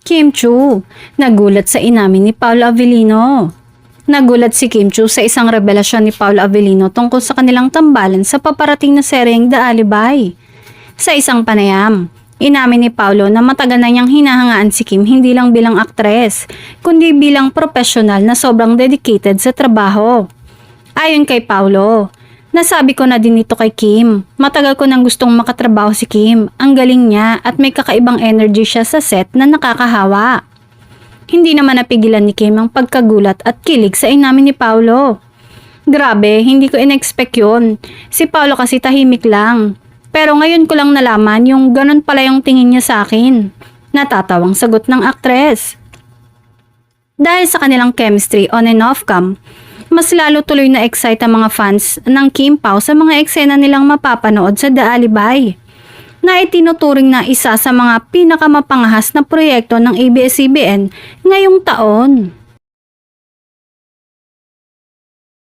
Kim Chu, nagulat sa inamin ni Paolo Avellino. Nagulat si Kim Chu sa isang revelasyon ni Paolo Avellino tungkol sa kanilang tambalan sa paparating na seryeng The Alibi. Sa isang panayam, inamin ni Paolo na matagal na niyang hinahangaan si Kim hindi lang bilang aktres, kundi bilang profesional na sobrang dedicated sa trabaho. Ayon kay Paolo, nasabi ko na din ito kay Kim. Matagal ko nang gustong makatrabaho si Kim. Ang galing niya at may kakaibang energy siya sa set na nakakahawa. Hindi naman napigilan ni Kim ang pagkagulat at kilig sa inamin ni Paolo. Grabe, hindi ko in-expect yun. Si Paolo kasi tahimik lang. Pero ngayon ko lang nalaman yung ganun pala yung tingin niya sa akin. Natatawang sagot ng aktres. Dahil sa kanilang chemistry on and off cam, mas lalo tuloy na excite ang mga fans ng Kim Pao sa mga eksena nilang mapapanood sa The Alibi, na itinuturing na isa sa mga pinakamapangahas na proyekto ng ABS-CBN ngayong taon.